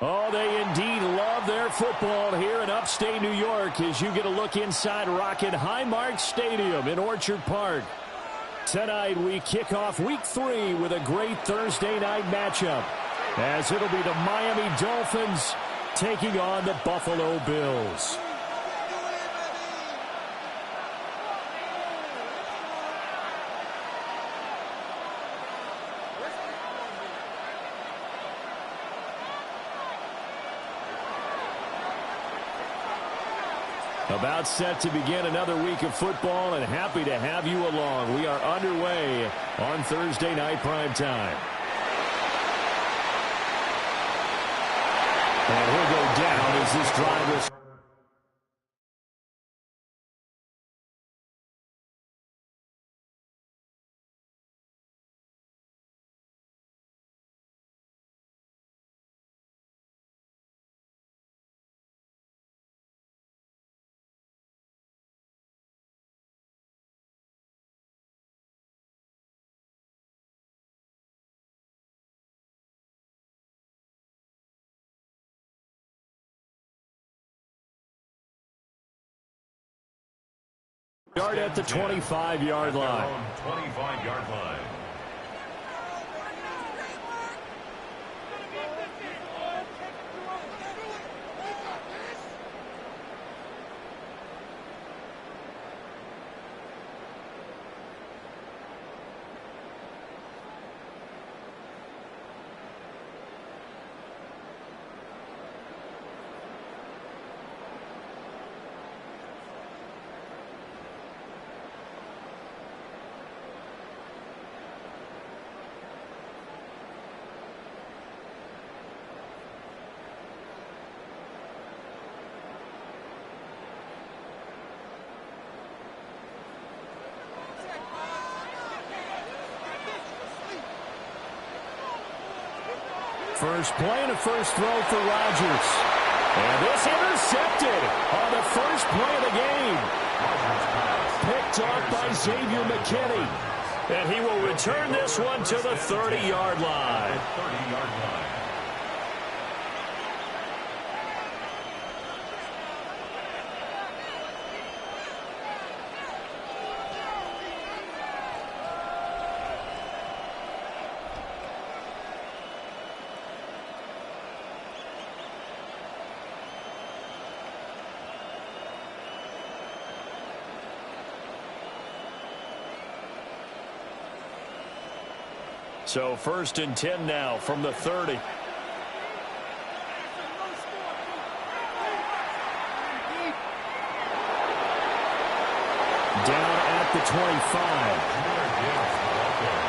Oh, they indeed love their football here in upstate New York as you get a look inside Rocket Highmark Stadium in Orchard Park. Tonight we kick off Week 3 with a great Thursday night matchup as it'll be the Miami Dolphins taking on the Buffalo Bills. About set to begin another week of football, and happy to have you along. We are underway on Thursday night primetime. And he'll go down as this drive is. Yard at the 25-yard line. 25-yard line. First play and a first throw for Rodgers. And this intercepted on the first play of the game. Picked off by Xavier McKinney. And he will return this one to the 30-yard line. 30-yard line. So 1st and 10 now from the 30. Down at the 25.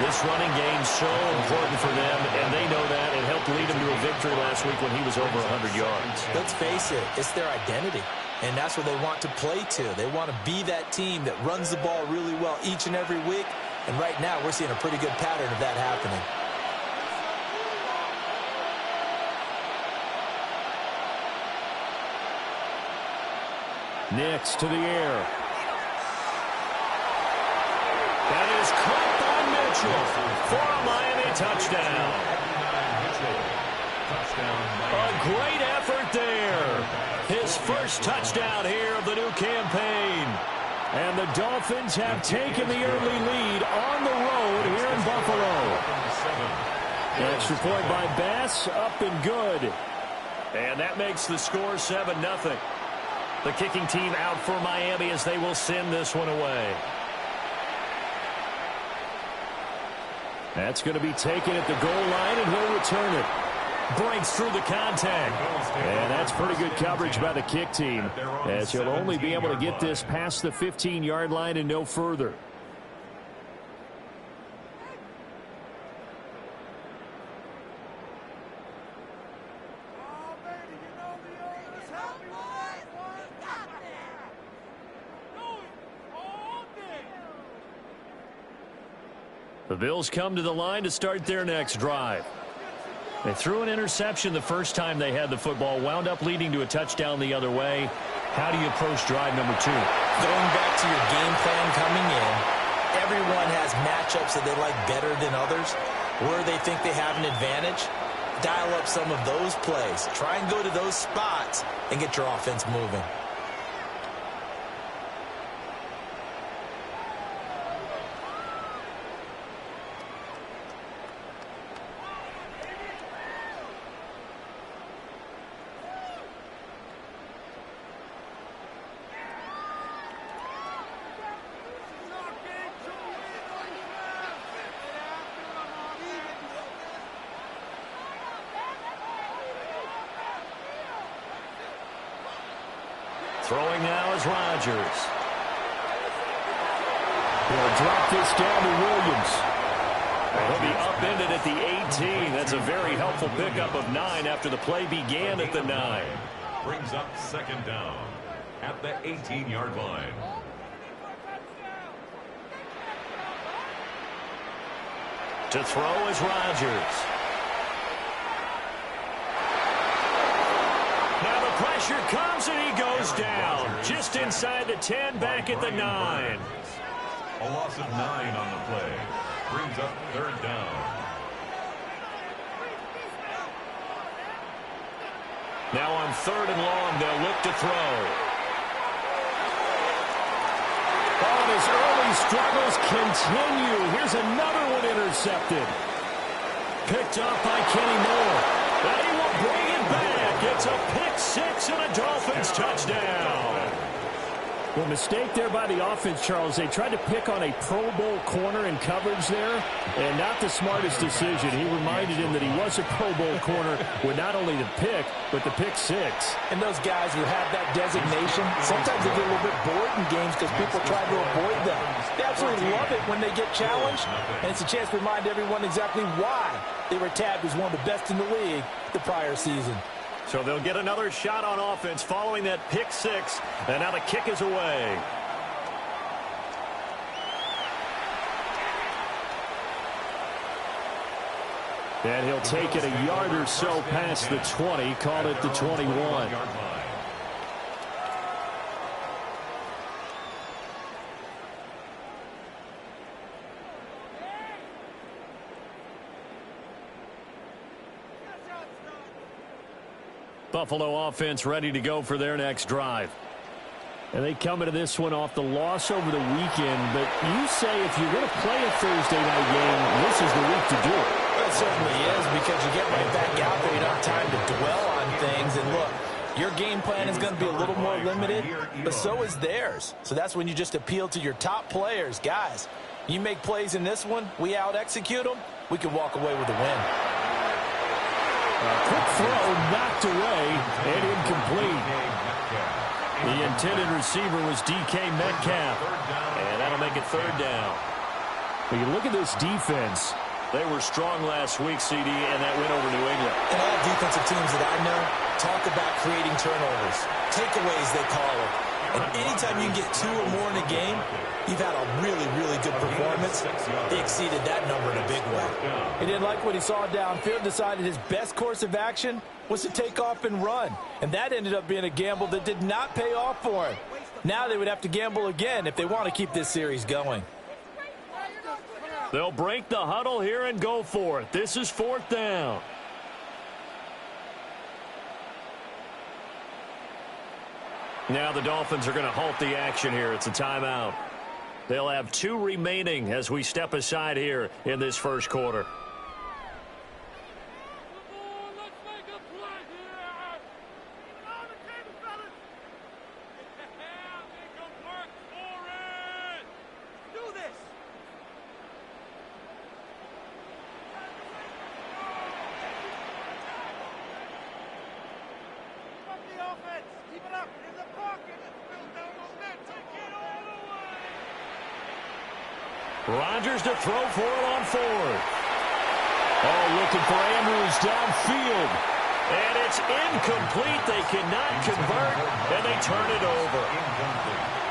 This running game so important for them, and they know that. It helped lead them to a victory last week when he was over 100 yards. Let's face it, it's their identity, and that's what they want to play to. They want to be that team that runs the ball really well each and every week. And right now, we're seeing a pretty good pattern of that happening. Next to the air. That is caught by Mitchell for a Miami touchdown. A great effort there. His first touchdown here of the new campaign. And the Dolphins have taken the early lead on the road here in Buffalo. Extra point by Bass, up and good. And that makes the score 7-0. The kicking team out for Miami as they will send this one away. That's going to be taken at the goal line, and he'll return it. Breaks through the contact. And that's pretty good coverage by the kick team, as he'll only be able to get this past the 15-yard line and no further. The Bills come to the line to start their next drive. They threw an interception the first time they had the football, wound up leading to a touchdown the other way. How do you approach drive number 2? Going back to your game plan coming in, everyone has matchups that they like better than others, where they think they have an advantage. dial up some of those plays. Try and go to those spots and get your offense moving. Throwing now is Rodgers. He'll drop this down to Williams. He'll be upended at the 18. That's a very helpful pickup of 9 after the play began at the 9. Brings up second down at the 18-yard line. To throw is Rodgers. Now the pressure comes and he goes down. Just inside the 10, back at the 9. A loss of 9 on the play. Brings up third down. Now on 3rd and long, they'll look to throw. Oh, and his early struggles continue. Here's another one intercepted. Picked off by Kenny Moore. And he will bring it back. It's a pick 6 and a Dolphins touchdown. Well, mistake there by the offense, Charles. They tried to pick on a Pro Bowl corner in coverage there, and not the smartest decision. He reminded him that he was a Pro Bowl corner with not only the pick, but the pick 6. And those guys who have that designation, sometimes they get a little bit bored in games because people try to avoid them. They absolutely love it when they get challenged, and it's a chance to remind everyone exactly why they were tagged as one of the best in the league the prior season. So they'll get another shot on offense following that pick 6, and now the kick is away. And he'll take it a yard or so past the 20, call it the 21. Buffalo offense ready to go for their next drive. And they come into this one off the loss over the weekend. But you say if you're going to play a Thursday night game, this is the week to do it. Well, it certainly is, because you get right back out there. You don't have time to dwell on things. And look, your game plan is going to be a little more limited, but so is theirs. So that's when you just appeal to your top players. Guys, you make plays in this one, we out-execute them, we can walk away with a win. Quick throw knocked away and incomplete. The intended receiver was DK Metcalf. And that'll make it 3rd down. When you look at this defense, they were strong last week, CD, and that win over New England. And all defensive teams that I know talk about creating turnovers. Takeaways, they call it. And anytime you can get 2 or more in a game, you've had a really, really good performance. They exceeded that number in a big way. He didn't like what he saw downfield, decided his best course of action was to take off and run. And that ended up being a gamble that did not pay off for him. Now they would have to gamble again if they want to keep this series going. They'll break the huddle here and go for it. This is 4th down. Now the Dolphins are going to halt the action here. It's a timeout. They'll have 2 remaining as we step aside here in this first quarter. Rodgers to throw for it on 4th. Oh, looking for Andrews downfield. And it's incomplete. They cannot convert, and they turn it over.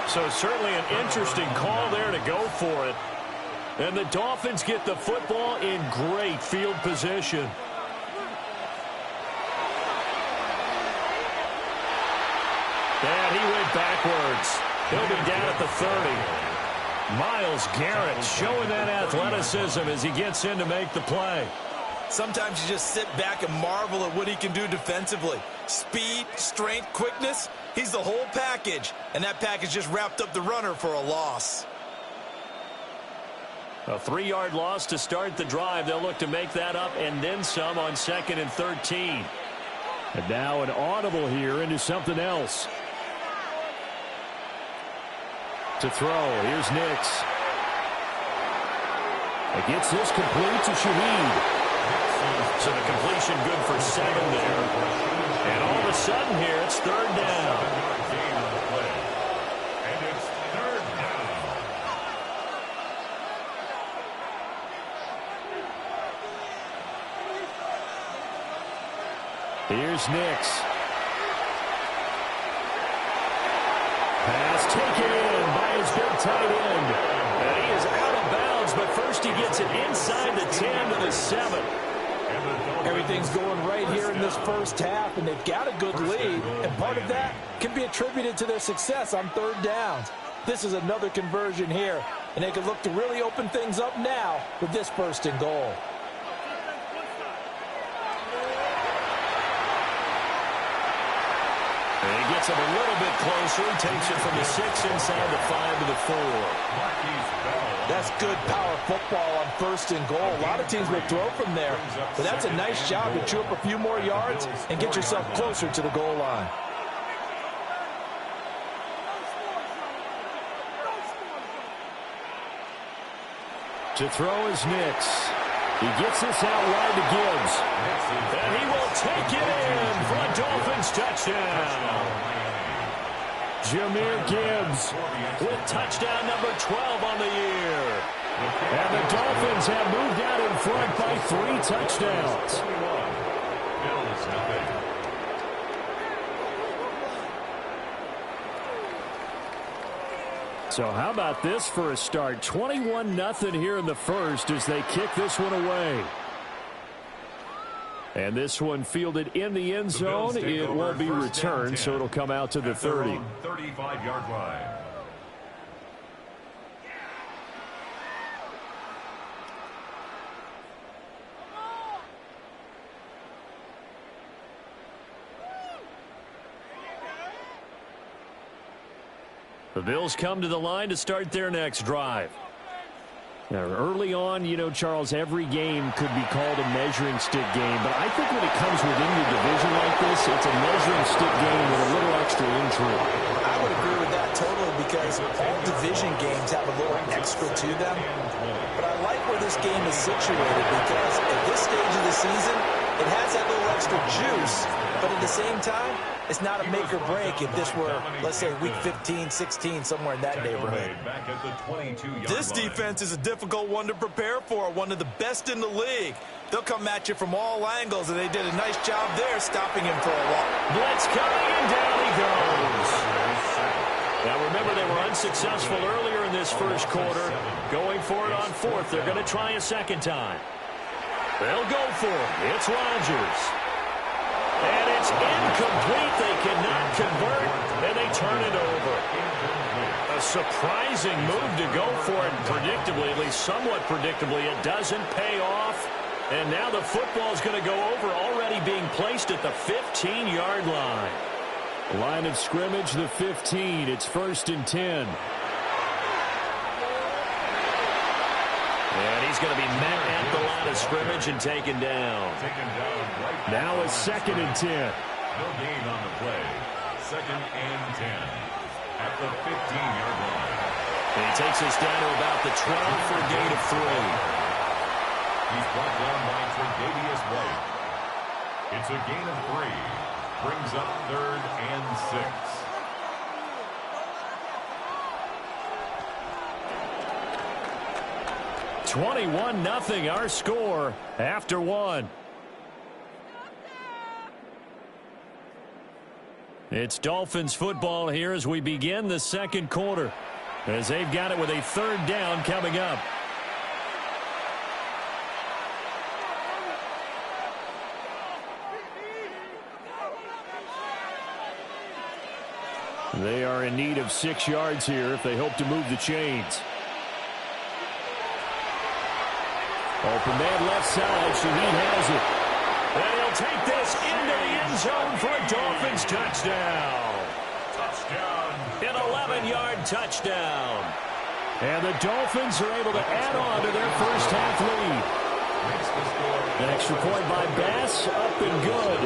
So certainly an interesting call there to go for it. And the Dolphins get the football in great field position. And he went backwards. He'll be down at the 30. Myles Garrett showing that athleticism as he gets in to make the play. Sometimes you just sit back and marvel at what he can do defensively. Speed, strength, quickness, he's the whole package. And that package just wrapped up the runner for a loss. A 3-yard loss to start the drive. They'll look to make that up and then some on 2nd and 13. And now an audible here into something else. To throw, here's Nix. It gets this complete to Shaheed. So the completion good for 7 there. And all of a sudden here, it's 3rd down. And it's 3rd down. Here's Nix. Pass taken in by his big tight end. And he is out of bounds, but first he gets it inside the 10 to the 7. Everything's going right here in this first half, and they've got a good lead, and part of that can be attributed to their success on 3rd downs. This is another conversion here, and they can look to really open things up now with this 1st and goal. And he gets him a little bit closer. He takes it from the 6 inside the 5 to the 4. That's good power football on 1st and goal. A lot of teams will throw from there, but that's a nice job to chew up a few more yards and get yourself closer to the goal line. To throw is Nix. He gets this out wide to Gibbs. And he will take it in for a Dolphins touchdown. Jahmyr Gibbs with touchdown number 12 on the year. And the Dolphins have moved out in front by 3 touchdowns. So how about this for a start? 21-0 here in the first as they kick this one away. And this one fielded in the end zone. It won't be returned, so it'll come out to the 30. 35-yard line. The Bills come to the line to start their next drive. Now, early on, you know, Charles, every game could be called a measuring stick game, but I think when it comes within your division like this, it's a measuring stick game with a little extra intrigue. I would agree with that totally because all division games have a little extra to them. But I like where this game is situated because at this stage of the season, it has that little extra juice, but at the same time, it's not a make or break if this were, let's say, week 15, 16, somewhere in that neighborhood. This defense is a difficult one to prepare for, one of the best in the league. They'll come at you from all angles, and they did a nice job there stopping him for a while. Blitz coming, and down he goes. Now, remember, they were unsuccessful earlier in this first quarter. Going for it on 4th. They're going to try a second time. They'll go for it. It's Rodgers. And it's incomplete. They cannot convert, and they turn it over. A surprising move to go for it, predictably, at least somewhat predictably. It doesn't pay off. And now the football's going to go over, already being placed at the 15-yard line. Line of scrimmage, the 15. It's 1st and 10. And he's going to be met at the line of scrimmage and taken down. Now it's 2nd and 10. No gain on the play. 2nd and 10 at the 15-yard line. And he takes us down to about the 12 for a gain of 3. He's brought down by Tre'Davious White. It's a gain of 3. Brings up 3rd and 6. $21-0 our score after 1. It's Dolphins football here as we begin the second quarter, as they've got it with a 3rd down coming up. They are in need of 6 yards here if they hope to move the chains. Open man left side, so he has it. And he'll take this into the end zone for a Dolphins touchdown. Touchdown. An 11-yard touchdown. And the Dolphins are able to add on to their first half lead. An extra point by Bass, up and good.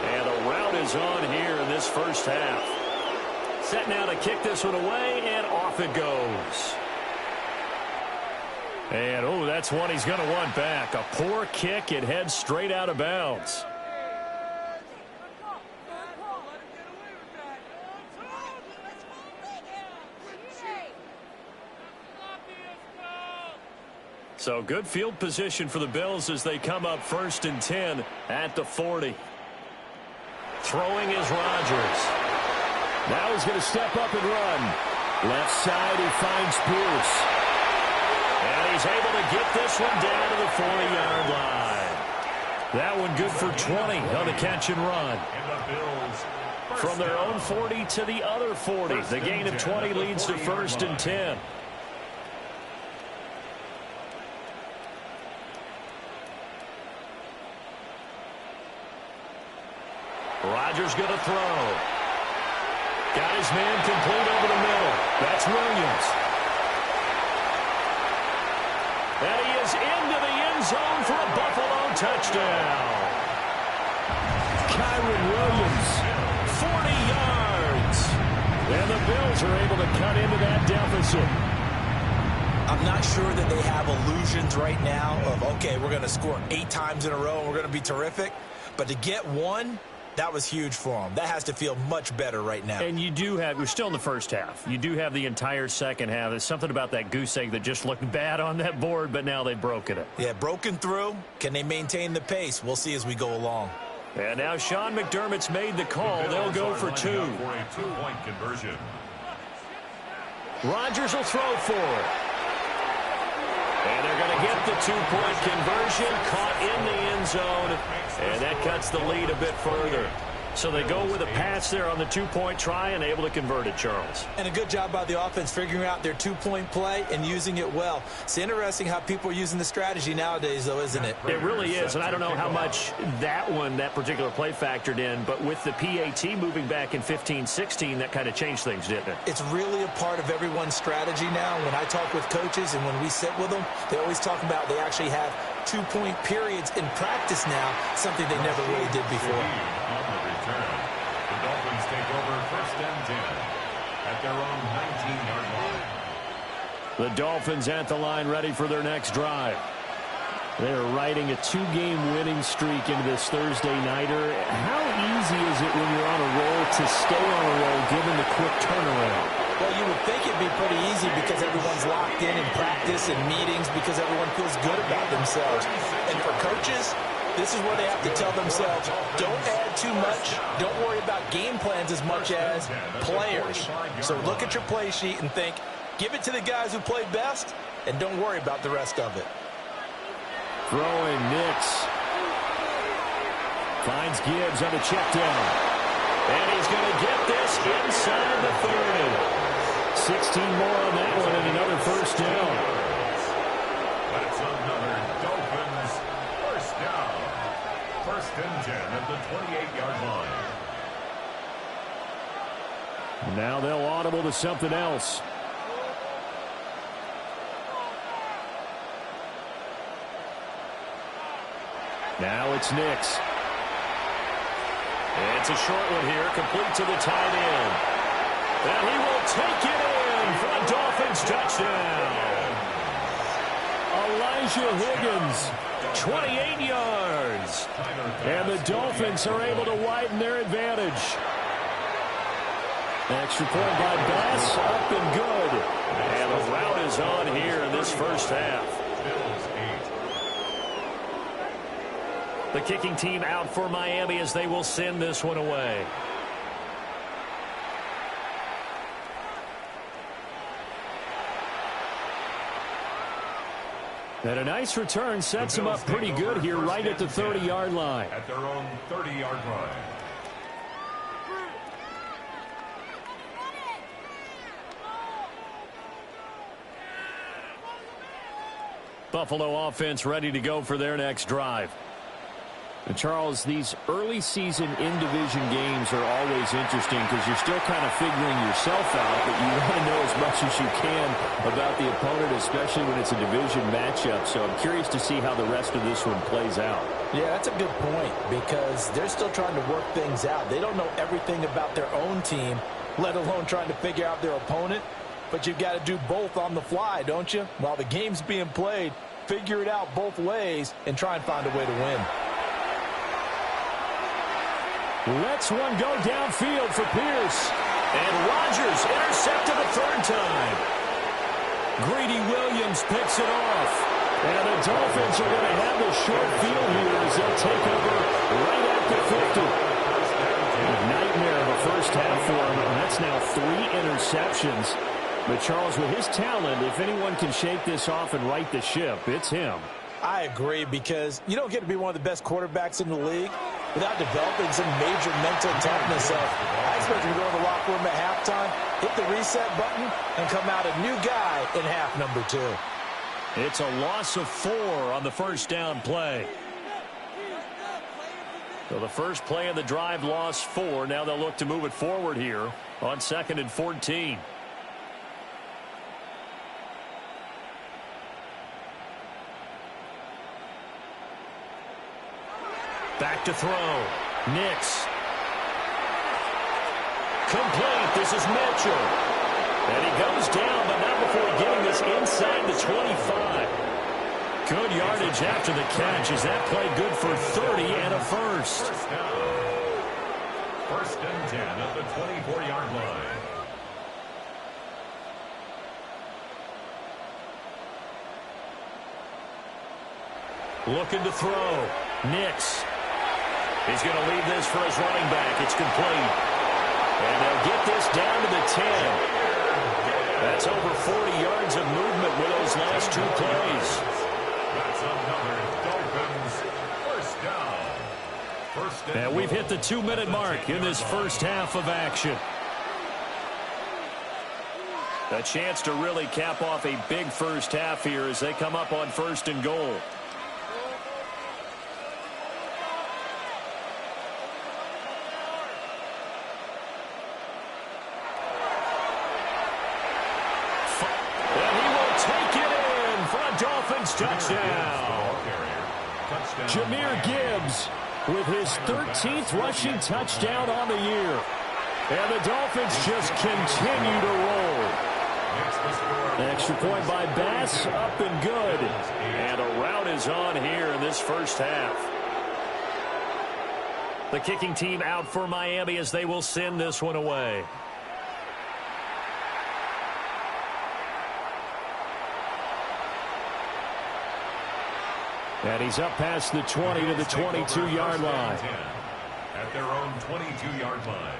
And a rout is on here in this first half. Set now to kick this one away, and off it goes. And, oh, that's one he's going to want back. A poor kick. It heads straight out of bounds. So good field position for the Bills as they come up 1st and 10 at the 40. Throwing is Rodgers. Now he's going to step up and run. Left side, he finds Pierce. And he's able to get this one down to the 40-yard line. That one good for 20 on the catch and run. From their own 40 to the other 40. The gain of 20 leads to 1st and 10. Rodgers going to throw. Got his man complete over the middle. That's Williams. And he is into the end zone for a Buffalo touchdown. Kyron Williams, 40 yards. And the Bills are able to cut into that deficit. I'm not sure that they have illusions right now of, okay, we're going to score 8 times in a row and we're going to be terrific. But to get one, that was huge for them. That has to feel much better right now. And you do have, we're still in the first half. You do have the entire second half. There's something about that goose egg that just looked bad on that board, but now they've broken it. Yeah, broken through. Can they maintain the pace? We'll see as we go along. And now Sean McDermott's made the call. They'll go for 2. For a 2-point conversion. Rodgers will throw for it. And they're going to get the 2-point conversion, caught in the end zone, and that cuts the lead a bit further. So they go with a pass there on the 2-point try and able to convert it, Charles. And a good job by the offense figuring out their 2-point play and using it well. It's interesting how people are using the strategy nowadays, though, isn't it? It really is, and I don't know how much that particular play factored in, but with the PAT moving back in 15-16, that kind of changed things, didn't it? It's really a part of everyone's strategy now. When I talk with coaches and when we sit with them, they always talk about they actually have 2-point periods in practice now, something they never really did before. The Dolphins take over 1st and 10 at their own 19-yard line. The Dolphins at the line ready for their next drive. They're riding a 2-game winning streak into this Thursday nighter. How easy is it when you're on a roll to stay on a roll given the quick turnaround? Well, you would think it'd be pretty easy because everyone's locked in practice and meetings because everyone feels good about themselves. And for coaches, this is where they have to tell themselves, don't add too much. Don't worry about game plans as much as players. So look at your play sheet and think, give it to the guys who played best, and don't worry about the rest of it. Throwing Nix. Finds Gibbs on the check down. And he's going to get this inside the 30. 16 more on that one and another first down. That's another Dolphins first down. 1st and 10 at the 28-yard line. Now they'll audible to something else. Now it's Nix. It's a short one here, complete to the tight end. And he will take it in for a Dolphins touchdown. Elijah Higgins, 28 yards. And the Dolphins are able to widen their advantage. Extra point by Bass, up and good. And the rout is on here in this first half. The kicking team out for Miami as they will send this one away. And a nice return sets them up pretty good here right at the 30-yard line. At their own 30-yard line. Buffalo offense ready to go for their next drive. And Charles, these early season in-division games are always interesting because you're still kind of figuring yourself out, but you want to know as much as you can about the opponent, especially when it's a division matchup. So I'm curious to see how the rest of this one plays out. Yeah, that's a good point because they're still trying to work things out. They don't know everything about their own team, let alone trying to figure out their opponent. But you've got to do both on the fly, don't you? While the game's being played, figure it out both ways and try and find a way to win. Lets one go downfield for Pierce. And Rodgers intercepted the third time. Greedy Williams picks it off. And the Dolphins are going to have the short field here as they'll take over right at the 50. A nightmare of a first half for him, and that's now 3 interceptions. But Charles, with his talent, if anyone can shake this off and right the ship, it's him. I agree because you don't get to be one of the best quarterbacks in the league without developing some major mental toughness. So I expect him to go in the locker room at halftime, hit the reset button, and come out a new guy in half number 2. It's a loss of 4 on the first down play. So the first play of the drive lost 4. Now they'll look to move it forward here on 2nd and 14. Back to throw. Nix. Complete. This is Mitchell. And he goes down, but not before getting this inside the 25. Good yardage after the catch. Is that play good for 30 and a first? First and 10 at the 24-yard line. Looking to throw. Nix. He's going to leave this for his running back. It's complete. And they'll get this down to the 10. That's over 40 yards of movement with those last 2 plays. That's another Dolphins first down. First down. And we've hit the 2-minute mark in this first half of action. A chance to really cap off a big first half here as they come up on 1st and goal. Touchdown. Jahmyr Gibbs with his 13th rushing touchdown on the year. And the Dolphins just continue to roll. Extra point by Bass, up and good. And a rout is on here in this first half. The kicking team out for Miami as they will send this one away. And he's up past the 20 to the 22-yard line. At their own 22-yard line.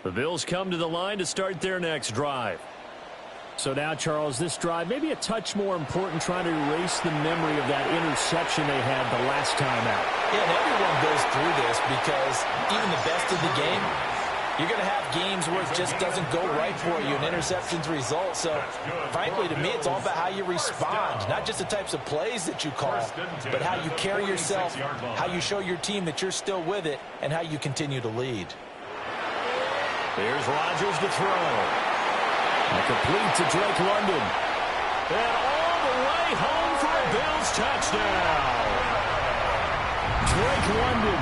The Bills come to the line to start their next drive. So now, Charles, this drive maybe a touch more important, trying to erase the memory of that interception they had the last time out. Yeah, and everyone goes through this because even the best of the game, you're going to have games where it just doesn't go right for you, and interceptions result. So, frankly, to me, it's all about how you respond, not just the types of plays that you call, but how you carry yourself, how you show your team that you're still with it, and how you continue to lead. Here's Rodgers to throw. And complete to Drake London. And all the way home for a Bills touchdown. Drake London,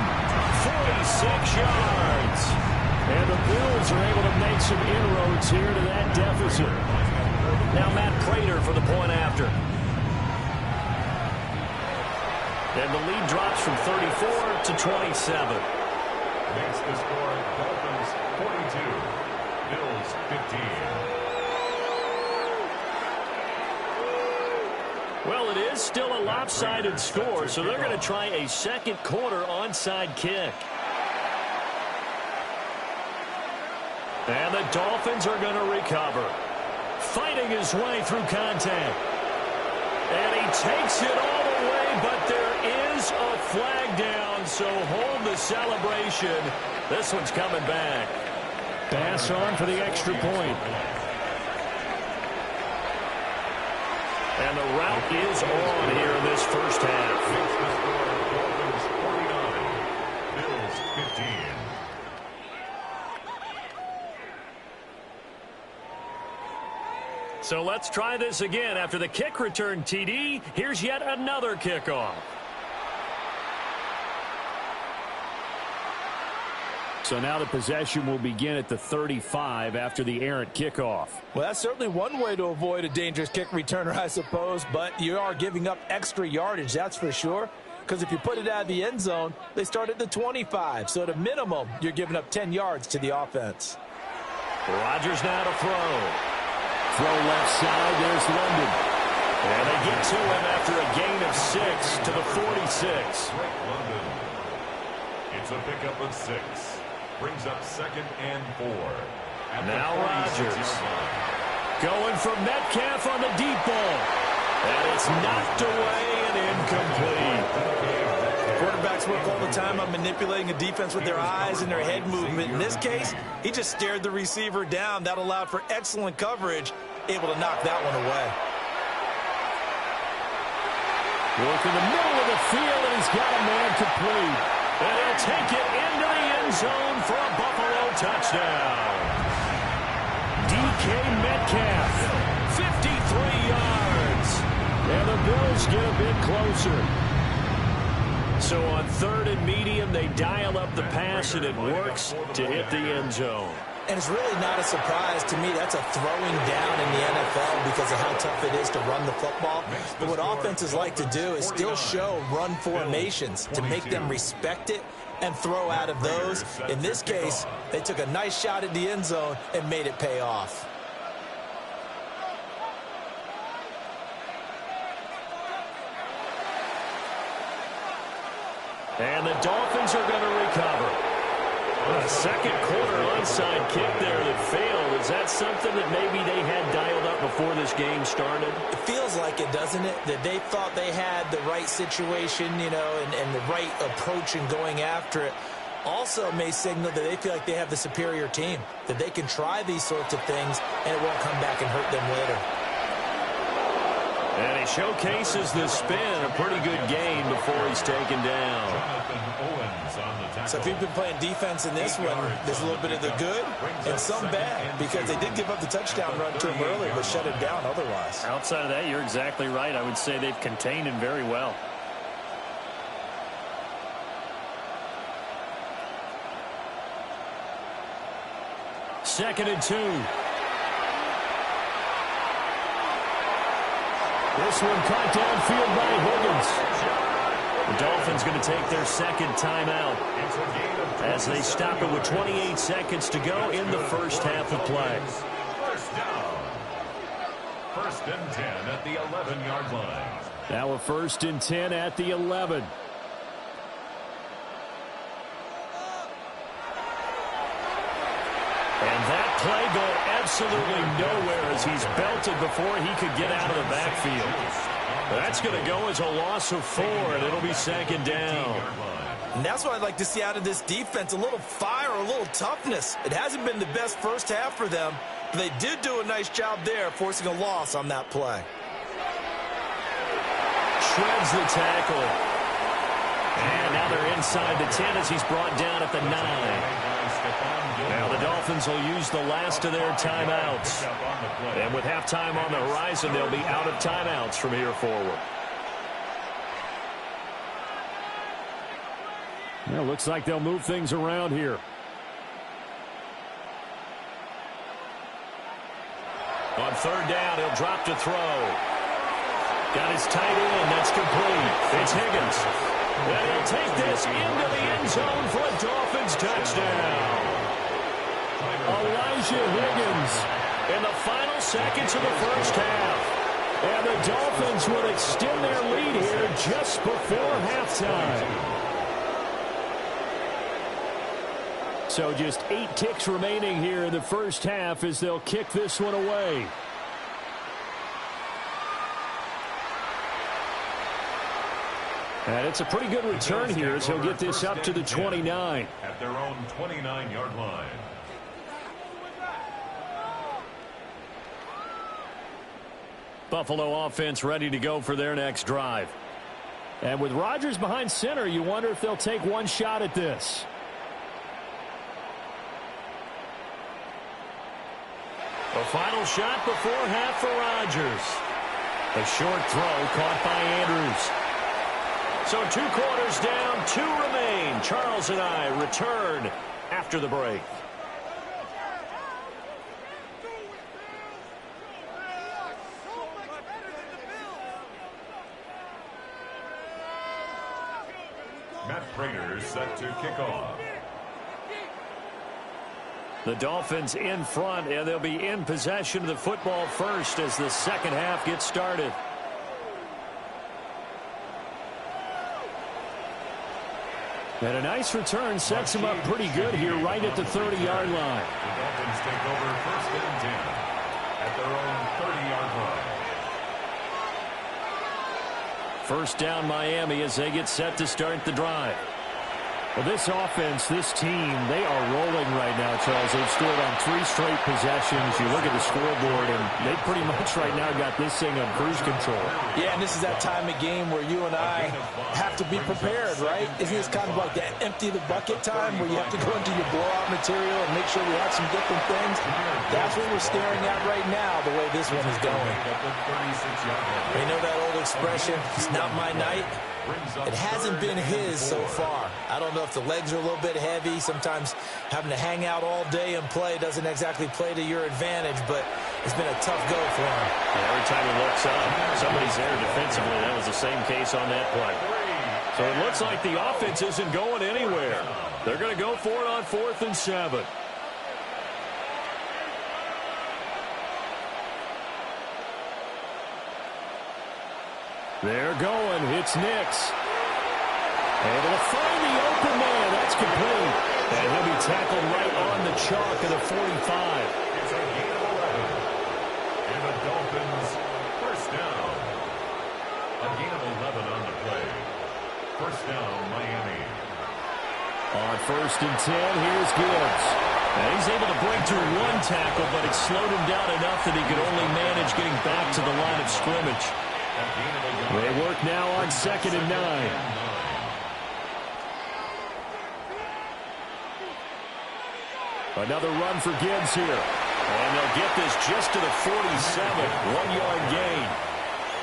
46 yards. And the Bills are able to make some inroads here to that deficit. Now Matt Prater for the point after. And the lead drops from 34 to 27. Makes the score Dolphins 42, Bills 15. Well, it is still a lopsided score, so they're going to try a second quarter onside kick. And the Dolphins are going to recover. Fighting his way through contact. And he takes it all the away, but there is a flag down, so hold the celebration. This one's coming back. Pass on for the extra point. And the route is on here in this first half. Bills 15. So let's try this again. After the kick return TD, here's yet another kickoff. So now the possession will begin at the 35 after the errant kickoff. Well, that's certainly one way to avoid a dangerous kick returner, I suppose, but you are giving up extra yardage, that's for sure. Because if you put it out of the end zone, they start at the 25. So at a minimum, you're giving up 10 yards to the offense. Rodgers now to throw. Throw left side, there's London. And they get to him after a gain of 6 to the 46. London. It's a pickup of 6. Brings up 2nd and 4. Now Rodgers. Going for Metcalf on the deep ball. And it's knocked away and incomplete. Quarterbacks work all the time on manipulating a defense with their eyes and their head movement. In this case, he just stared the receiver down. That allowed for excellent coverage, able to knock that one away. Work in the middle of the field, and he's got a man complete. And he'll take it into the end zone for a Buffalo touchdown. DK Metcalf, 53 yards. And the Bills get a bit closer. So on 3rd and medium, they dial up the pass, and it works to hit the end zone. And it's really not a surprise to me. That's a throwing down in the NFL because of how tough it is to run the football. But what offenses like to do is still show run formations to make them respect it and throw out of those. In this case, they took a nice shot at the end zone and made it pay off. And the Dolphins are going to recover. A second quarter onside kick there that failed. Is that something that maybe they had dialed up before this game started? It feels like it, doesn't it? That they thought they had the right situation, you know, and the right approach in going after it. Also may signal that they feel like they have the superior team, that they can try these sorts of things and it won't come back and hurt them later. And he showcases the spin, a pretty good game before he's taken down. So if you've been playing defense in this one, there's a little bit of the good and some bad, because they did give up the touchdown run to him early, but shut him down otherwise. Outside of that, you're exactly right. I would say they've contained him very well. Second and 2. This one caught downfield by Higgins. The Dolphins going to take their second timeout as they stop it with 28 seconds to go in the first half of play. First down. 1st and 10 at the 11-yard line. Now a 1st and 10 at the 11. And that play going absolutely nowhere as he's belted before he could get out of the backfield. That's going to go as a loss of 4, and it'll be 2nd down. And that's what I'd like to see out of this defense, a little fire, a little toughness. It hasn't been the best first half for them, but they did do a nice job there, forcing a loss on that play. Shreds the tackle. And now they're inside the 10 as he's brought down at the 9. Now the Dolphins will use the last of their timeouts. And with halftime on the horizon, they'll be out of timeouts from here forward. Well, looks like they'll move things around here. On 3rd down, he'll drop to throw. Got his tight end. That's complete. It's Higgins. And he'll take this into the end zone for a Dolphins touchdown. Elijah Higgins in the final seconds of the first half. And the Dolphins will extend their lead here just before halftime. So just 8 ticks remaining here in the first half as they'll kick this one away. And it's a pretty good return here as he'll get this up to the 29. At their own 29-yard line. Buffalo offense ready to go for their next drive. And with Rodgers behind center, you wonder if they'll take one shot at this. The final shot before half for Rodgers. A short throw caught by Andrews. So 2 quarters down, 2 remain. Charles and I return after the break. Matt Prater set to kick off. The Dolphins in front, and they'll be in possession of the football first as the second half gets started. And a nice return sets him up pretty good here right at the 30-yard line. The Dolphins take over 1st and 10 at their own 30-yard line. First down Miami as they get set to start the drive. Well, this offense, this team, they are rolling right now, Charles. They've scored on 3 straight possessions. You look at the scoreboard, and they pretty much right now got this thing on cruise control. Yeah, and this is that time of game where you and I have to be prepared, right? Isn't this kind of like that empty the bucket time where you have to go into your blowout material and make sure we have some different things? That's what we're staring at right now, the way this one is going. You know that old expression, it's not my night? It hasn't been his so far. I don't know if the legs are a little bit heavy. Sometimes having to hang out all day and play doesn't exactly play to your advantage, but it's been a tough go for him. Yeah, every time he looks up, somebody's there defensively. That was the same case on that play. So it looks like the offense isn't going anywhere. They're going to go for it on 4th and 7. They're going. It's Nix. Able to find the open man. That's complete. And he'll be tackled right on the chalk of the 45. It's a gain of 11. And the Dolphins first down. A gain of 11 on the play. First down, Miami. On 1st and 10, here's Gibbs. And he's able to break through 1 tackle, but it slowed him down enough that he could only manage getting back to the line of scrimmage. They work now on 2nd and 9. Another run for Gibbs here. And they'll get this just to the 47. 1-yard gain.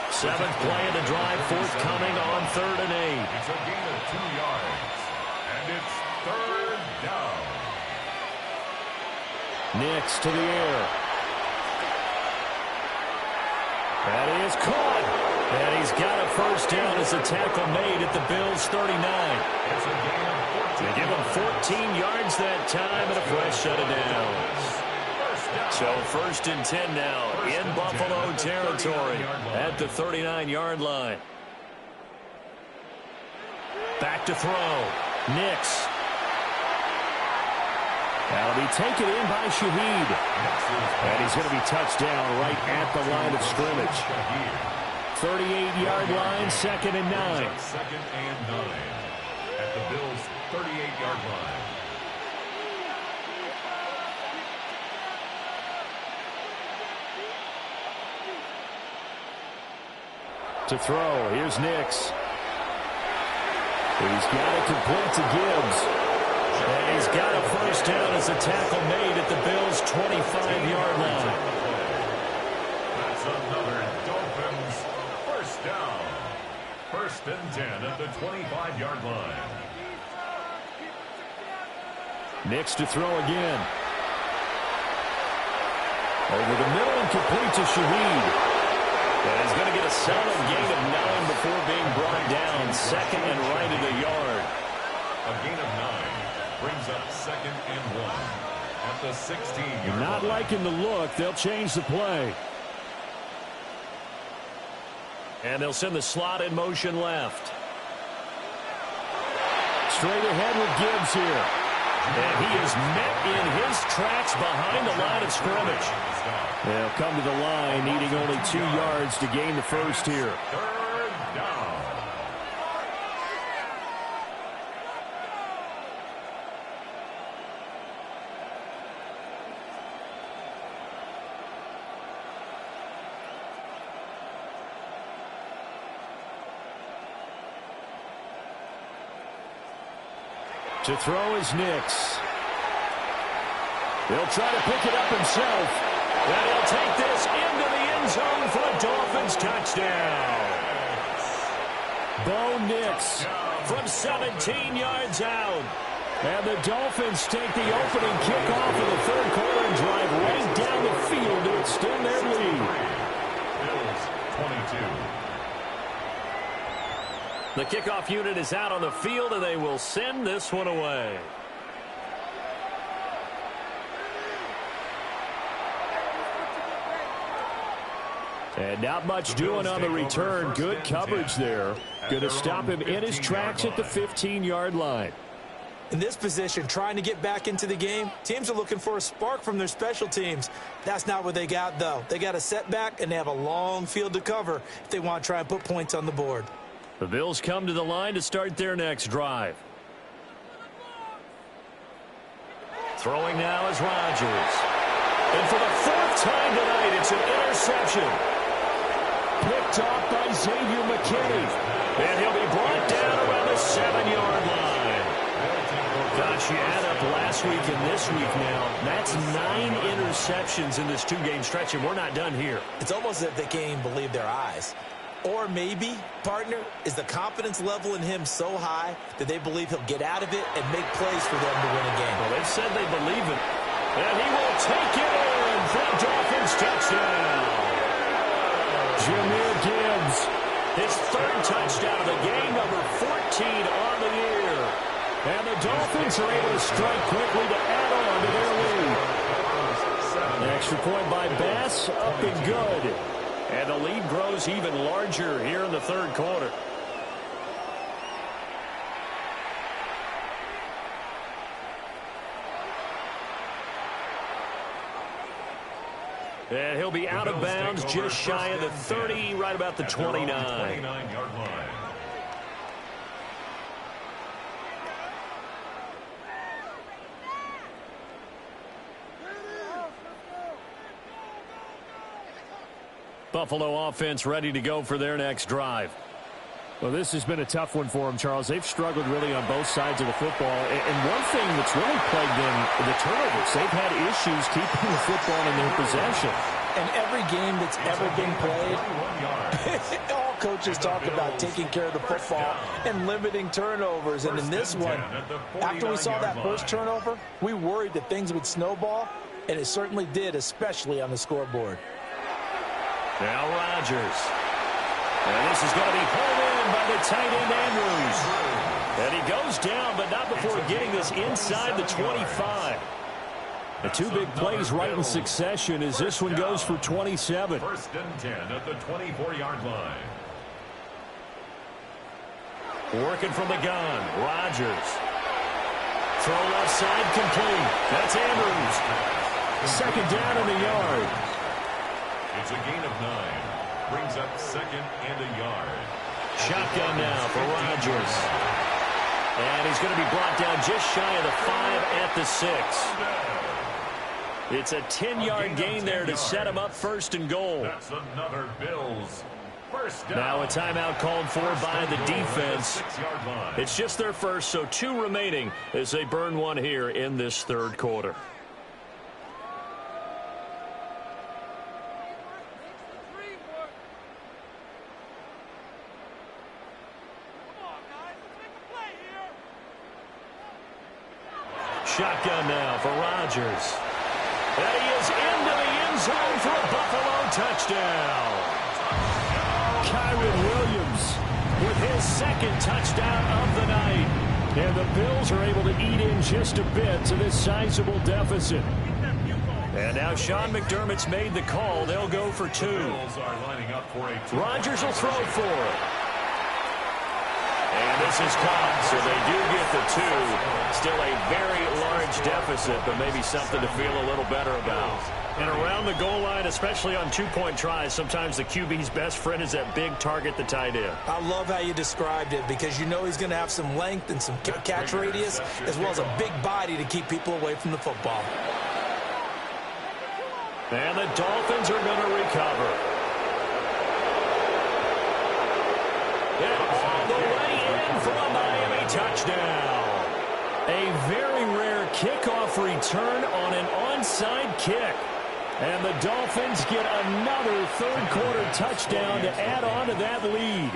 7th play of the drive, forthcoming on 3rd and 8. It's a gain of 2 yards. And it's 3rd down. Nix to the air. That is caught. And he's got a first down as a tackle made at the Bills' 39. It's a gain of 14. They give him 14 yards that time and a fresh set of downs. So 1st and 10 now in Buffalo territory at the 39-yard line. Back to throw. Nix. That'll be taken in by Shaheed. And he's going to be touched down right at the line of scrimmage. 38-yard line, 2nd and 9. 2nd and 9 at the Bills' 38-yard line. To throw, here's Nix. He's got it complete to Gibbs. And he's got a first down as a tackle made at the Bills' 25-yard line. That's another Dolphins first down. 1st and 10 at the 25-yard line. Nix to throw again. Over the middle and complete to Shaheed. And he's going to get a solid gain of 9 before being brought down. 2nd and right of the yard. A gain of 9 brings up 2nd and 1 at the 16-yard Not line. liking the look. They'll change the play. And they'll send the slot in motion left. Straight ahead with Gibbs here. And he is met in his tracks behind the line of scrimmage. They'll come to the line, needing only 2 yards to gain the first here. 3rd down. To throw is Nix. He'll try to pick it up himself. And he'll take this into the end zone for a Dolphins touchdown. Bo Nix from 17 yards out. And the Dolphins take the opening kickoff of the third quarter and drive right down the field to extend their lead. Bills 22. The kickoff unit is out on the field, and they will send this one away. And not much doing on the return. Good coverage there. Going to stop him in his tracks at the 15-yard line. In this position, trying to get back into the game, teams are looking for a spark from their special teams. That's not what they got, though. They got a setback, and they have a long field to cover if they want to try and put points on the board. The Bills come to the line to start their next drive. Throwing now is Rodgers. And for the fourth time tonight, it's an interception. Picked off by Xavier McKinney. And he'll be brought down around the 7-yard line. Gosh, you add up last week and this week now. That's 9 interceptions in this 2-game stretch, and we're not done here. It's almost as if they can't even believe their eyes. Or maybe, partner, is the confidence level in him so high that they believe he'll get out of it and make plays for them to win a game. Well, they've said they believe it. And he will take it in for a Dolphins touchdown. Jahmyr Gibbs, his third touchdon of the game, number 14 on the year. And the Dolphins are able to strike quickly to add on to their lead. An extra point by Bass, up and good. And the lead grows even larger here in the third quarter. And he'll be out of bounds just shy of the 30, right about the 29. 29-yard line. Buffalo offense ready to go for their next drive. Well, this has been a tough one for them, Charles. They've struggled really on both sides of the football. And one thing that's really plagued them, the turnovers. They've had issues keeping the football in their possession. And every game that's ever been played, all coaches talk about taking care of the football and limiting turnovers. And in this one, after we saw that first turnover, we worried that things would snowball, and it certainly did, especially on the scoreboard. Now Rodgers. And this is going to be pulled in by the tight end Andrews. And he goes down, but not before getting this inside the 25. The two big plays right in succession as this one goes for 27. First and 10 at the 24-yard line. Working from the gun, Rodgers. Throw left side complete. That's Andrews. Second down in the yard. It's a gain of 9. Brings up second and a yard. Shotgun now for Rodgers. And he's going to be brought down just shy of the 5 at the 6. It's a 10-yard gain there to set him up first and goal. That's another Bills. First down. Now a timeout called for by the defense. 6-yard line. It's just their first, so 2 remaining as they burn one here in this third quarter. Shotgun now for Rodgers. And he is into the end zone for a Buffalo touchdown. Kyron Williams with his second touchdown of the night. And the Bills are able to eat in just a bit to this sizable deficit. And now Sean McDermott's made the call. They'll go for 2. Bills are lining up for a Rodgers will throw for it. And this is caught, so they do get the 2. Still a very large deficit, but maybe something to feel a little better about. And around the goal line, especially on 2-point tries, sometimes the QB's best friend is that big target, the tight end. I love how you described it because you know he's going to have some length and some catch radius as well as a big body to keep people away from the football. And the Dolphins are going to recover. And all the way in for a Miami touchdown. A very rare kickoff return on an onside kick. And the Dolphins get another third-quarter touchdown to add on to that lead.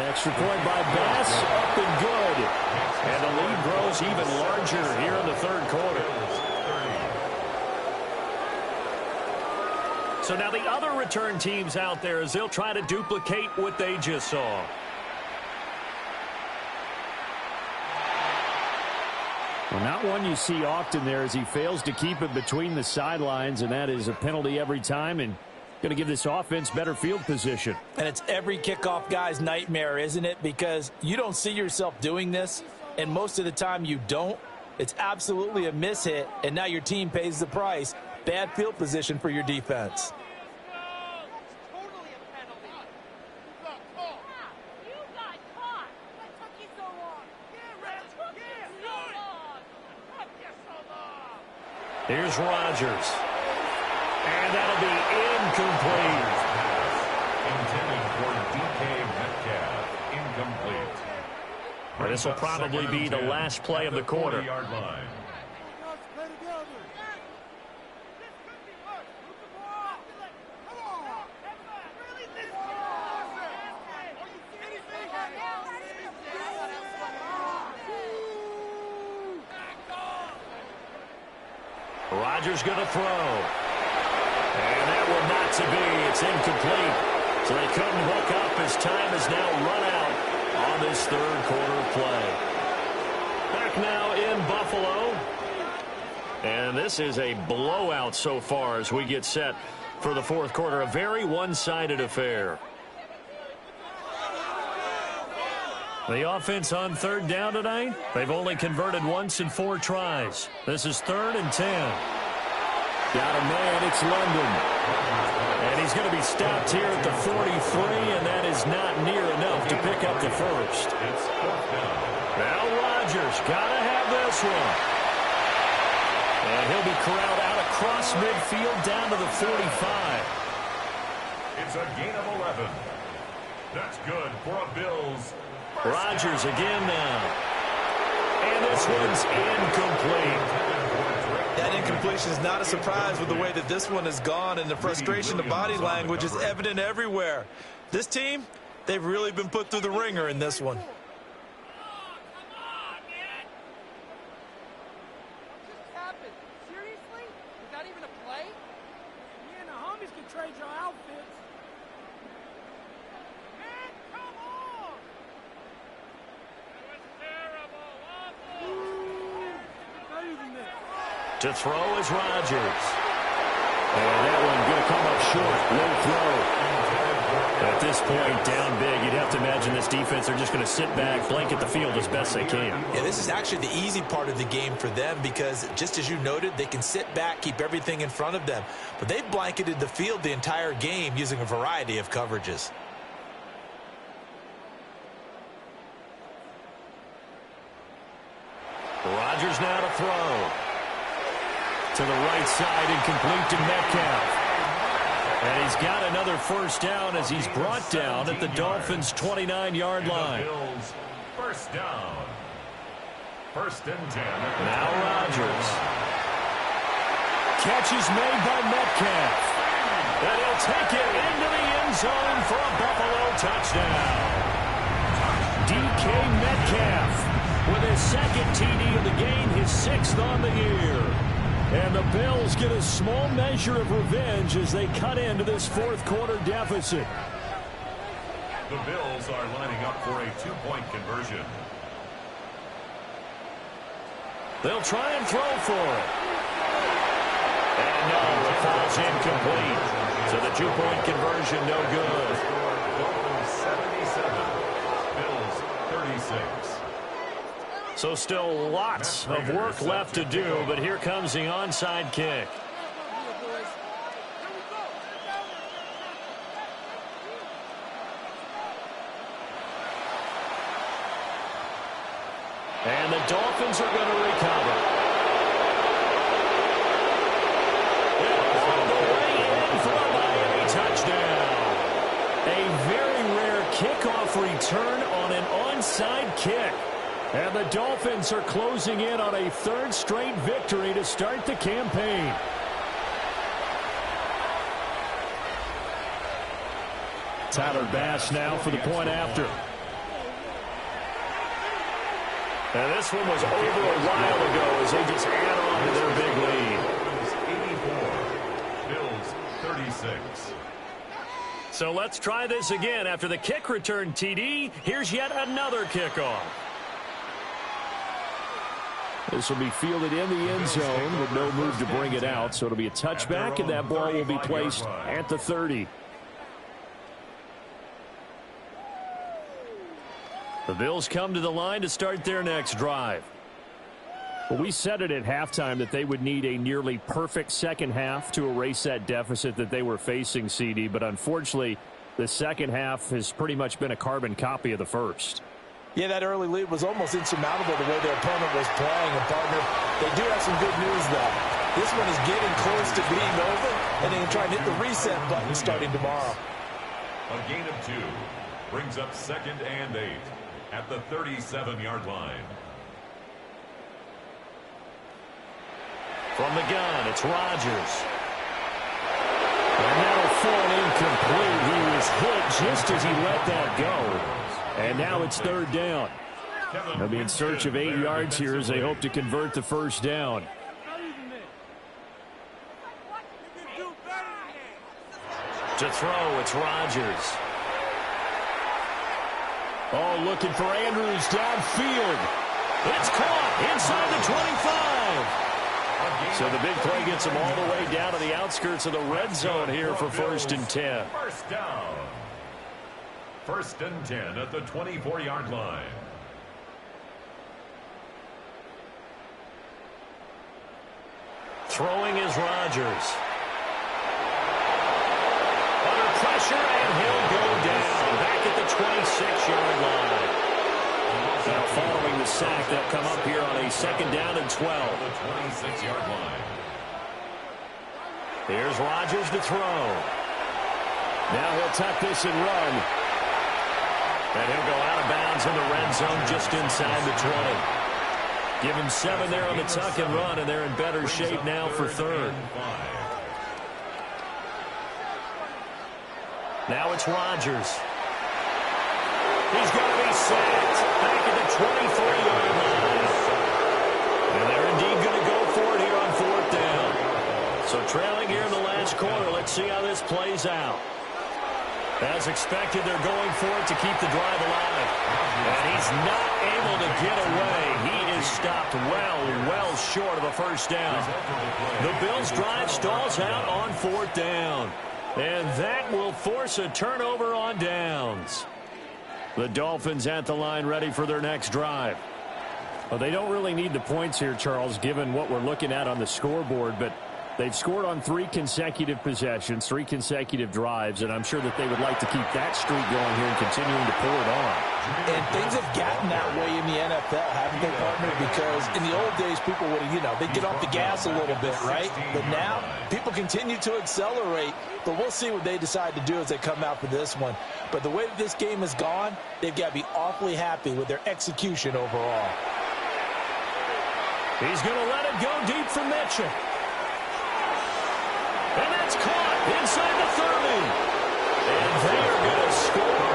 Extra point by Bass, up and good. And the lead grows even larger here in the third quarter. So now the other return teams out there as they'll try to duplicate what they just saw. Well, not one you see often there as he fails to keep it between the sidelines, and that is a penalty every time and going to give this offense better field position. And it's every kickoff guy's nightmare, isn't it? Because you don't see yourself doing this, and most of the time you don't. It's absolutely a mishit, and now your team pays the price. Bad field position for your defense. Here's Rodgers. And that'll be incomplete. Intended for DK Metcalf. Incomplete. Well, this will probably be the last play of the quarter. 40-yard line. Rodgers going to throw. And that will not to be. It's incomplete. So they couldn't hook up as time has now run out on this third quarter play. Back now in Buffalo. And this is a blowout so far as we get set for the fourth quarter. A very one-sided affair. The offense on third down tonight, they've only converted once in 4 tries. This is 3rd and 10. Got a man, it's London. And he's going to be stopped here at the 43, and that is not near enough to pick up the first. Now Rodgers got to have this one. And he'll be corralled out across midfield down to the 45. It's a gain of 11. That's good for a Bills. Rodgers again now. And this one's incomplete. That incompletion is not a surprise with the way that this one has gone, and the frustration, the body language is evident everywhere. This team, they've really been put through the ringer in this one. Seriously? Is that even a play? Me and the homies can trade your outfits. Man, come on! That was terrible. Better than this. To throw is Rodgers. And that one going to come up short. Low throw. At this point, down big, you'd have to imagine this defense are just going to sit back, blanket the field as best they can. Yeah, this is actually the easy part of the game for them because, just as you noted, they can sit back, keep everything in front of them. But they've blanketed the field the entire game using a variety of coverages. Rodgers now to throw. To the right side and complete to Metcalf. And he's got another first down as he's brought down at the Dolphins' 29-yard line. Bills first down. 1st and 10. Now Rodgers. Catch is made by Metcalf. And he'll take it into the end zone for a Buffalo touchdown. DK Metcalf with his 2nd TD of the game, his 6th on the year. And the Bills get a small measure of revenge as they cut into this fourth quarter deficit. The Bills are lining up for a 2-point conversion. They'll try and throw for it. And no, it falls incomplete. So the 2-point conversion no good. Dolphins 77, Bills 36. So still lots of work left to do, but here comes the onside kick. And the Dolphins are going to recover. All the way in for a Miami touchdown. A very rare kickoff return on an onside kick. And the Dolphins are closing in on a third straight victory to start the campaign. Tyler Bass now for the point after. And this one was over a while ago as they just add on to their big lead. 84, Bills 36. So let's try this again. After the kick return, TD, here's yet another kickoff. This will be fielded in the end zone with no move to bring it out. So it'll be a touchback, and that ball will be placed at the 30. The Bills come to the line to start their next drive. Well, we said it at halftime that they would need a nearly perfect second half to erase that deficit that they were facing, CD. But unfortunately, the second half has pretty much been a carbon copy of the first. Yeah, that early lead was almost insurmountable the way their opponent was playing. And, partner, they do have some good news, though. This one is getting close to being over, and they can try and hit the reset button starting tomorrow. A gain of 2 brings up 2nd and 8 at the 37-yard line. From the gun, it's Rodgers. And that'll fall incomplete. He was hit just as he let that go. And now it's third down. They'll be in search of 8 yards here as they hope to convert the first down. To throw, it's Rodgers. Oh, looking for Andrews downfield. It's caught inside the 25. So the big play gets them all the way down to the outskirts of the red zone here for 1st and 10. First down. 1st and 10 at the 24-yard line. Throwing is Rodgers. Under pressure, and he'll go down back at the 26-yard line. Now following the sack, they'll come up here on a 2nd down and 12. The 26-yard line. Here's Rodgers to throw. Now he'll tuck this and run. And he'll go out of bounds in the red zone just inside the 20. Give him 7 there on the tuck and run, and they're in better shape now for 3rd. Now it's Rodgers. He's going to be sacked back at the 23-yard line. And they're indeed going to go for it here on 4th down. So trailing here in the last quarter. Let's see how this plays out. As expected, they're going for it to keep the drive alive. And he's not able to get away. He is stopped well short of a first down. The Bills' drive stalls out on 4th down. And that will force a turnover on downs. The Dolphins at the line ready for their next drive. Well, they don't really need the points here, Charles, given what we're looking at on the scoreboard, but they've scored on 3 consecutive possessions, 3 consecutive drives, and I'm sure that they would like to keep that streak going here and continuing to pour it on. And things have gotten that way in the NFL, haven't they, partner? Because in the old days, people would, they'd get off the gas a little bit, right? But now, people continue to accelerate, but we'll see what they decide to do as they come out for this one. But the way that this game has gone, they've got to be awfully happy with their execution overall. He's going to let it go deep for Mitchell. And that's caught inside the 30. And they are going to score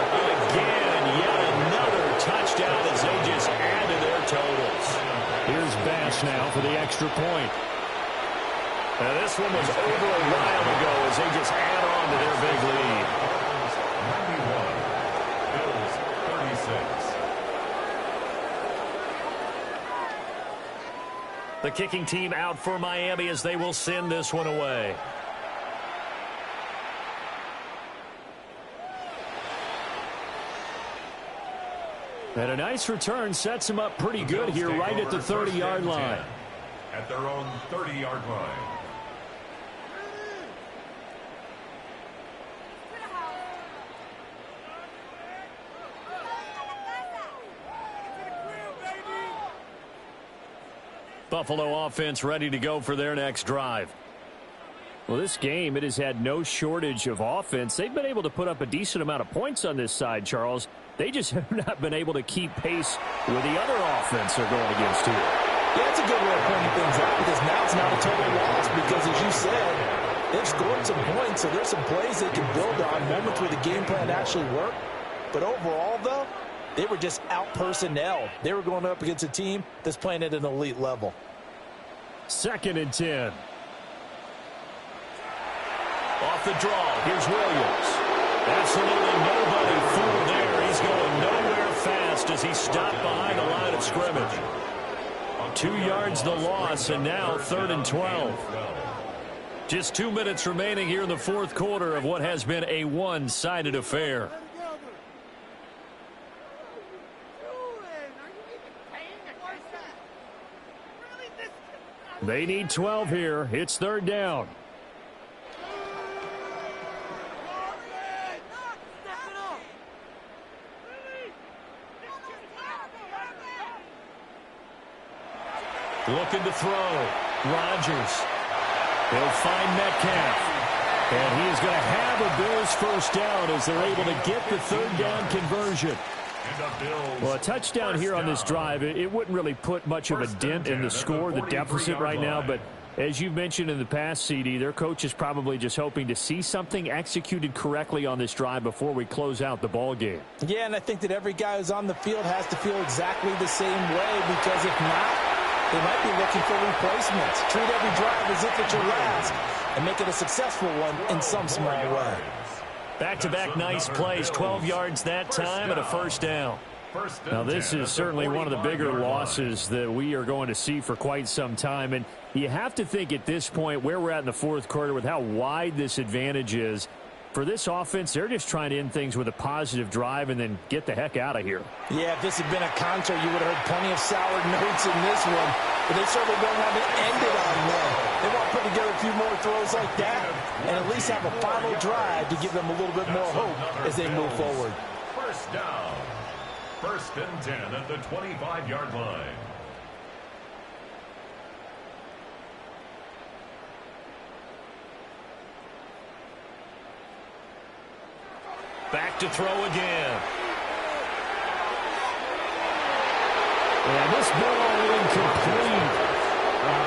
again. Yet another touchdown as they just add to their totals. Here's Bass now for the extra point. Now this one was over a while ago as they just add on to their big lead. 91. Bills 36. The kicking team out for Miami as they will send this one away. And a nice return sets them up pretty good here right at the 30-yard line. At their own 30-yard line. Buffalo offense ready to go for their next drive. Well, this game, it has had no shortage of offense. They've been able to put up a decent amount of points on this side, Charles. They just have not been able to keep pace with the other offense they're going against here. Yeah, that's a good way of pointing things out because now it's not a total loss because, as you said, they've scored some points, so there's some plays they can build on, moments where the game plan actually worked. But overall, though, they were just out-personnel. They were going up against a team that's playing at an elite level. 2nd and 10. Off the draw, here's Williams. Absolutely nobody fooled there. He's going nowhere fast as he stopped behind the line of scrimmage. 2 yards the loss, and now 3rd and 12. Just 2 minutes remaining here in the 4th quarter of what has been a one-sided affair. They need 12 here. It's 3rd down. Looking to throw. Rodgers. He'll find Metcalf. And he is going to have a Bills first down as they're able to get the 3rd down conversion. Well, a touchdown here on this drive, it wouldn't really put much of a dent in the score, the deficit right now. But as you mentioned in the past, CD, their coach is probably just hoping to see something executed correctly on this drive before we close out the ball game. Yeah, and I think that every guy who's on the field has to feel exactly the same way because if not, they might be looking for replacements. Treat every drive as if it's your last and make it a successful one in some small way. Back-to-back nice plays, 12 yards that time and a first down. Now, this is certainly one of the bigger losses that we are going to see for quite some time. And you have to think at this point where we're at in the 4th quarter with how wide this advantage is. For this offense, they're just trying to end things with a positive drive and then get the heck out of here. Yeah, if this had been a concert, you would have heard plenty of sour notes in this one. But they certainly don't want to end it on one. They want to put together a few more throws like that and at least have a final drive to give them a little bit more hope as they move forward. First down. 1st and 10 at the 25-yard line. Back to throw again. And this ball incomplete.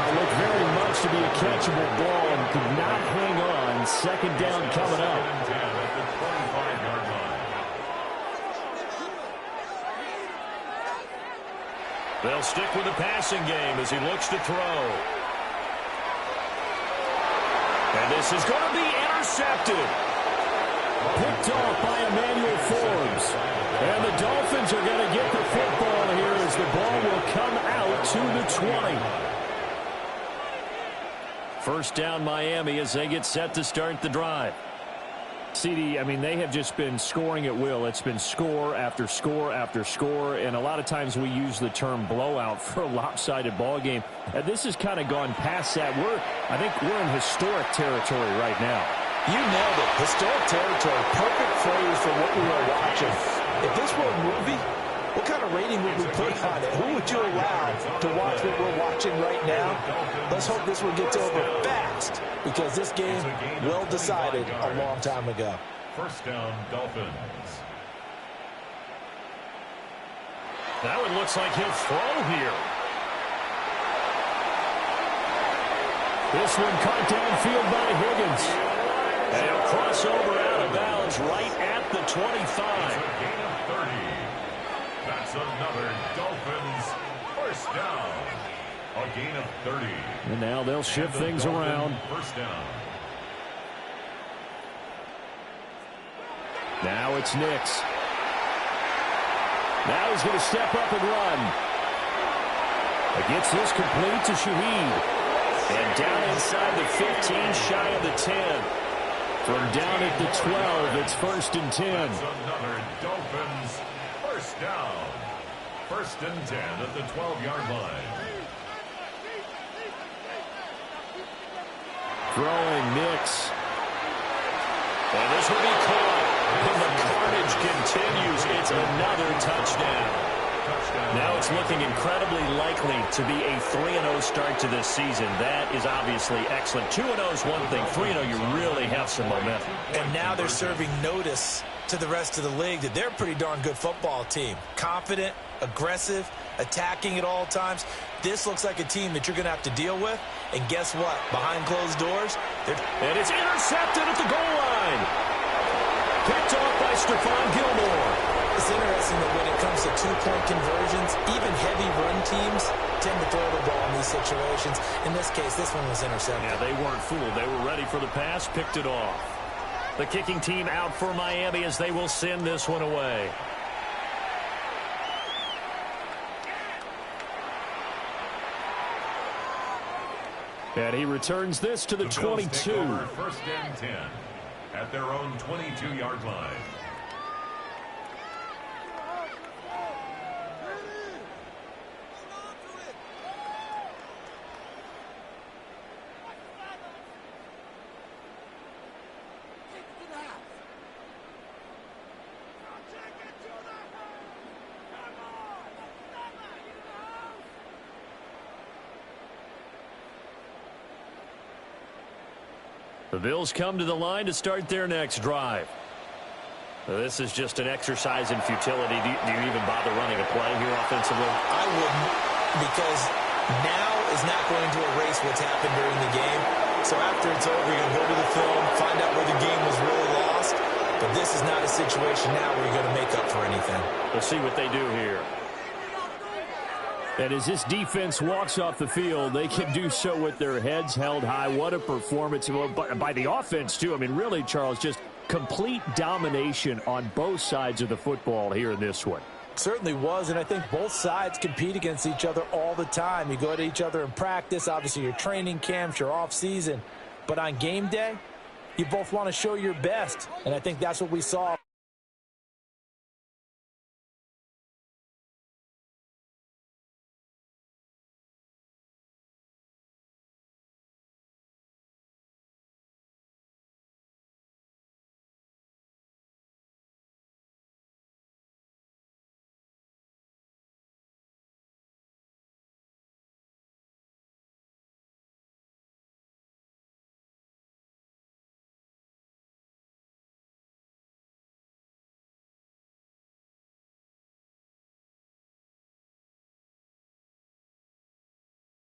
Looked very much to be a catchable ball and could not hang on. 2nd down coming up. They'll stick with the passing game as he looks to throw. And this is going to be intercepted. Picked off by Emmanuel Forbes. And the Dolphins are going to get the football here as the ball will come out to the 20. First down Miami as they get set to start the drive. CD, I mean, they have just been scoring at will. It's been score after score after score, and a lot of times we use the term blowout for a lopsided ball game. This has kind of gone past that. I think we're in historic territory right now. You nailed it. Historic territory. Perfect phrase for what we are watching. If this were a movie, what kind of rating would we put on it? Who would you allow to watch what we're watching right now? Let's hope this one gets over fast because this game well decided a long time ago. First down, Dolphins. That one looks like he'll throw here. This one caught downfield by Higgins. And he'll cross over out of bounds right at the 25. It's a gain of 30. That's another Dolphins first down. A gain of 30. And now they'll shift things around. First down. Now it's Nix. Now he's going to step up and run. Gets this complete to Shaheed. And down inside the 15, shy of the 10. From down at the 12, it's 1st and 10. That's another Dolphins first down. 1st and 10 at the 12-yard line. Throwing Nix. And this will be caught. And the carnage continues. It's another touchdown. Now it's looking incredibly likely to be a 3-0 start to this season. That is obviously excellent. 2-0 is one thing. 3-0, you really have some momentum. And now they're serving notice to the rest of the league that they're a pretty darn good football team. Confident, aggressive, attacking at all times. This looks like a team that you're going to have to deal with. And guess what? Behind closed doors, and it's intercepted at the goal line. Picked off by Stephon Gilmore. It's interesting that when it comes to two-point conversions, even heavy run teams tend to throw the ball in these situations. In this case, this one was intercepted. Yeah, they weren't fooled. They were ready for the pass, picked it off. The kicking team out for Miami as they will send this one away. And he returns this to the 22. First and 10 at their own 22-yard line. The Bills come to the line to start their next drive. This is just an exercise in futility. Do you even bother running a play here offensively? I wouldn't, because now is not going to erase what's happened during the game. So after it's over, you're going to go to the film, find out where the game was really lost. But this is not a situation now where you're going to make up for anything. We'll see what they do here. And as this defense walks off the field, they can do so with their heads held high. What a performance by the offense, too. I mean, really, Charles, just complete domination on both sides of the football here in this one. Certainly was, and I think both sides compete against each other all the time. You go to each other in practice, obviously your training camps, your off-season. But on game day, you both want to show your best, and I think that's what we saw